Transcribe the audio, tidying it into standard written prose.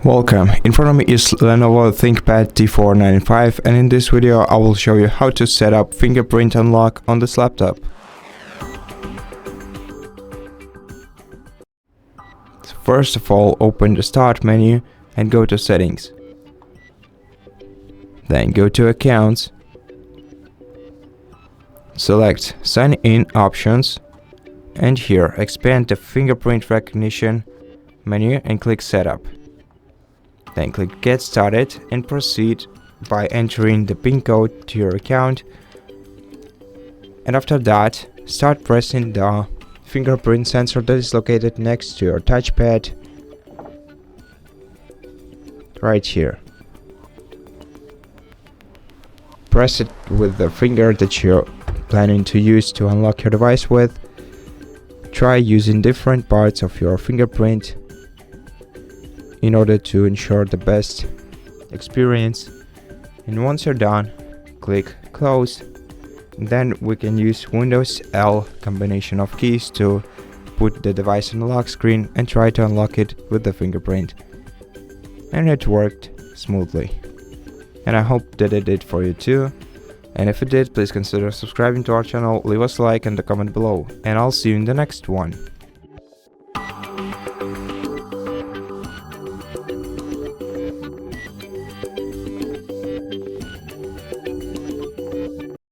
Welcome, in front of me is LENOVO ThinkPad T495, and in this video I will show you how to set up fingerprint unlock on this laptop. So first of all, open the start menu and go to settings. Then go to accounts. Select sign in options and here expand the fingerprint recognition menu and click setup. Then click get started and proceed by entering the PIN code to your account, and after that start pressing the fingerprint sensor that is located next to your touchpad right here. Press it with the finger that you're planning to use to unlock your device with. Try using different parts of your fingerprint in order to ensure the best experience, and once you're done, click close. Then we can use Windows L combination of keys to put the device on the lock screen and try to unlock it with the fingerprint, and it worked smoothly. And I hope that it did for you too, and if it did, please consider subscribing to our channel, leave us a like and a comment below, and I'll see you in the next one.